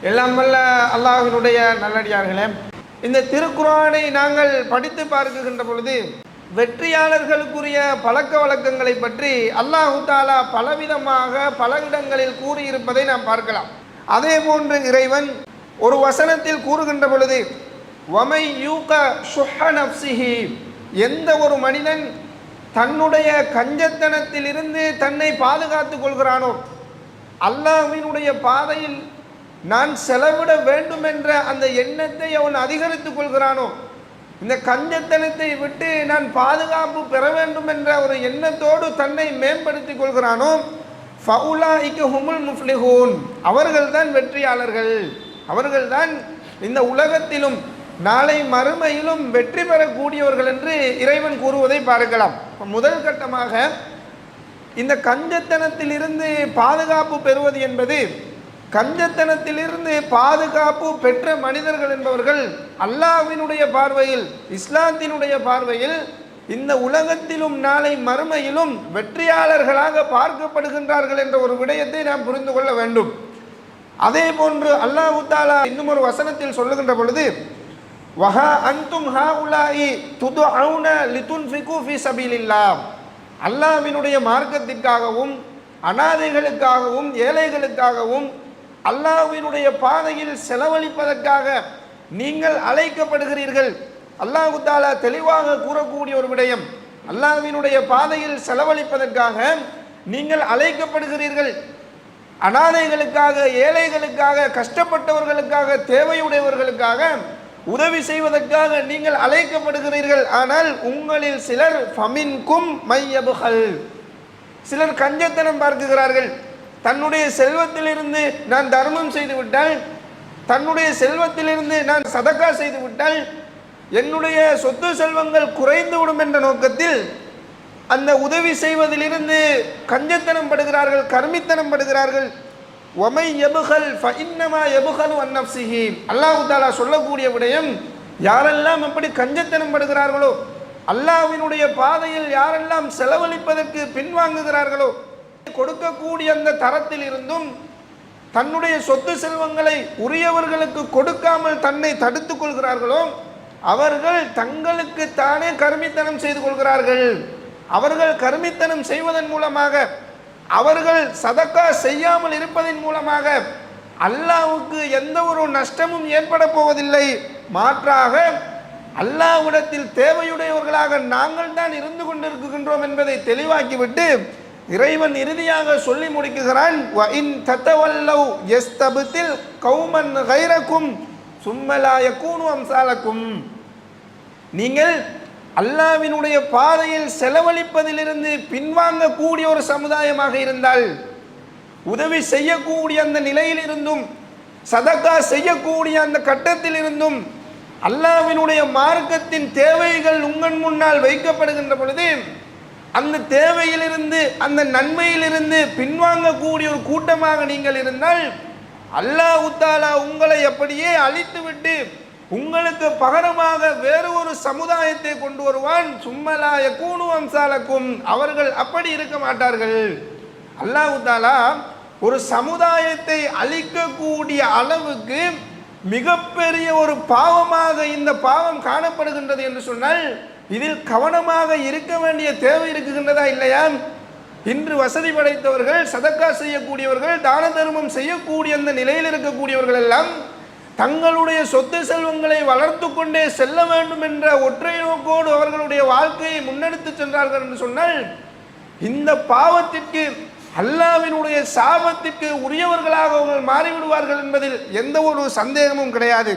எல்லாம் வல்ல அல்லாஹ்வினுடைய நல்லடியார்களே, இந்த திருக்குர்ஆனை நாங்கள் படித்து பார்க்கின்ற பொழுது வெற்றியாளர்களுக்குரிய பழக்க வழக்கங்களை பற்றி அல்லாஹ் தஆலா பலவிதமாக பல இடங்களில் கூறியிருப்பதை நாம் பார்க்கலாம். அதே போன்று இறைவன் ஒரு வசனத்தில் கூறுகின்ற பொழுது வமை யூக ஷுஹ நஃப்ஸிஹி, எந்த ஒரு மனிதன் தன்னுடைய கஞ்சத்தனத்திலிருந்து தன்னை பாதுகாத்துக் கொள்கிறானோ, அல்லாஹ்வினுடைய பாதையில் நான் செலவிட வேண்டும் என்ற அந்த எண்ணத்தை அவன் அதிகரித்துக் கொள்கிறானோ, இந்த கஞ்சத்தனத்தை விட்டு நான் பாதுகாப்பு பெற வேண்டும் என்ற ஒரு எண்ணத்தோடு தன்னை மேம்படுத்திக் கொள்கிறானோ, ஃபஉலாயிக ஹுமுல் முஃப்லிஹூன், அவர்கள்தான் வெற்றியாளர்கள், அவர்கள்தான் இந்த உலகத்திலும் நாளை மறுமையிலும் வெற்றி பெறக்கூடியவர்கள் என்று இறைவன் கூறுவதை பார்க்கலாம். முதல் கட்டமாக இந்த கஞ்சத்தனத்திலிருந்து பாதுகாப்பு பெறுவது என்பது, கஞ்சத்தனத்திலிருந்து பாதுகாப்பு பெற்ற மனிதர்கள் என்பவர்கள் அல்லாஹ்வினுடைய பார்வையில், இஸ்லாத்தினுடைய பார்வையில் இந்த உலகத்திலும் நாளை மறுமையிலும் வெற்றியாளர்களாக பார்க்கப்படுகின்றார்கள் என்ற ஒரு விடயத்தை நாம் புரிந்து கொள்ள வேண்டும். அதே போன்று அல்லாஹ் தஆலா இன்னும் ஒரு வசனத்தில் சொல்லுகின்ற பொழுது வஹா அன்தும் ஹாஉலாஇ துதுஊன லிதுன்ஃபிகு ஃபீ ஸபீலில்லாஹ், அல்லாஹ்வினுடைய மார்க்கத்திற்காகவும் அனாதைகளுக்காகவும் ஏழைகளுக்காகவும் அல்லாஹ்வினுடைய பாதையில் செலவழிப்பதற்காக நீங்கள் அழைக்கப்படுகிறீர்கள். அல்லாஹ் தஆலா தெளிவாக கூறக்கூடிய ஒரு விடயம், அல்லாஹ்வினுடைய பாதையில் செலவழிப்பதற்காக நீங்கள் அழைக்கப்படுகிறீர்கள். அனாதைகளுக்காக, ஏழைகளுக்காக, கஷ்டப்பட்டவர்களுக்காக, தேவையுடையவர்களுக்காக உதவி செய்வதற்காக நீங்கள் அழைக்கப்படுகிறீர்கள். ஆனால் உங்களில் சிலர் ஃபமின்கும் மையபுகல், சிலர் கஞ்சத்தனம் பார்க்குகிறார்கள். தன்னுடைய செல்வத்திலிருந்து நான் தர்மம் செய்து விட்டால், தன்னுடைய செல்வத்திலிருந்து நான் சதக்கா செய்து விட்டால் என்னுடைய சொத்து செல்வங்கள் குறைந்துவிடும் என்ற நோக்கத்தில் அந்த உதவி செய்வதிலிருந்து கஞ்சத்தனம் படுகிறார்கள், கர்மித்தனம் படுகிறார்கள். ஒமை எபுகல் ஃபஇன்னமா எபுகலு அன் நஃப்ஸிஹி, அல்லாஹ் தஆலா சொல்லக்கூடிய விடயம், யாரெல்லாம் எப்படி கஞ்சத்தனம் படுகிறார்களோ, அல்லாஹ்வினுடைய பாதையில் யாரெல்லாம் செலவழிப்பதற்கு பின்வாங்குகிறார்களோ, கொடுக்கக்கூடிய அந்த தரத்தில் இருந்தும் தன்னுடைய சொத்து செல்வங்களை உரியவர்களுக்கு கொடுக்காமல் தன்னை தடுத்துக் கொள்கிறார்களோ, அவர்கள் தங்களுக்கு தானே கர்மித்தனம் செய்து கொள்கிறார்கள். அவர்கள் கர்மித்தனம் செய்வதன் மூலமாக, அவர்கள் சதக்கா செய்யாமல் இருப்பதன் மூலமாக அல்லாஹ்வுக்கு எந்த ஒரு நஷ்டமும் ஏற்பட போவதில்லை. மாற்றாக அல்லாஹ்விடத்தில் தேவையுடையவர்களாக நாங்கள் தான் இருந்து கொண்டிருக்கின்றோம் என்பதை தெளிவாக்கிவிட்டு இறைவன் இறுதியாக சொல்லி முடிக்குகிறான், வ இன் ததவல்லவ் யஸ்தப்தில் கௌமன் கைரக்கும் சும்ம லா யகூனு அம்சாலக்கும், நீங்கள் அல்லாஹ்வினுடைய பாதையில் செலவழிப்பதிலிருந்து பின்வாங்கக்கூடிய ஒரு சமுதாயமாக இருந்தால், உதவி செய்யக்கூடிய அந்த நிலையில் இருந்தும், சதக்கா செய்யக்கூடிய அந்த கட்டத்தில் இருந்தும், அல்லாஹ்வினுடைய மார்க்கத்தின் தேவைகள் உங்கள் முன்னால் வைக்கப்படுகின்ற பொழுது அந்த தேவையிலிருந்து, அந்த நன்மையிலிருந்து பின்வாங்கக்கூடிய ஒரு கூட்டமாக நீங்கள் இருந்தால், அல்லாஹ் தஆலா உங்களை அப்படியே அழித்துவிட்டு உங்களுக்கு பகரமாக வேறு ஒரு சமுதாயத்தை கொண்டு வருவான். சும்மலா யகூனு அம்சாலக்கும், அவர்கள் அப்படி இருக்க மாட்டார்கள். அல்லாஹ் தஆலா ஒரு சமுதாயத்தை அழிக்கக்கூடிய அளவுக்கு மிகப்பெரிய ஒரு பாவமாக இந்த பாவம் காணப்படுகின்றது என்று சொன்னால், இதில் கவனமாக இருக்க வேண்டிய தேவை இருக்குகின்றதா இல்லையா? இன்று வசதி படைத்தவர்கள், சதக்கா செய்யக்கூடியவர்கள், தான தர்மம் செய்யக்கூடிய அந்த நிலையில் இருக்கக்கூடியவர்கள் எல்லாம் தங்களுடைய சொத்து செல்வங்களை வளர்த்து கொண்டே செல்ல வேண்டும் என்ற ஒற்றை நோக்கோடு அவர்களுடைய வாழ்க்கையை முன்னெடுத்து சென்றார்கள் என்று சொன்னால், இந்த பாவத்திற்கு, அல்லாஹ்வினுடைய சாபத்திற்கு உரியவர்களாக அவர்கள் மாறிவிடுவார்கள் என்பதில் எந்த ஒரு சந்தேகமும் கிடையாது.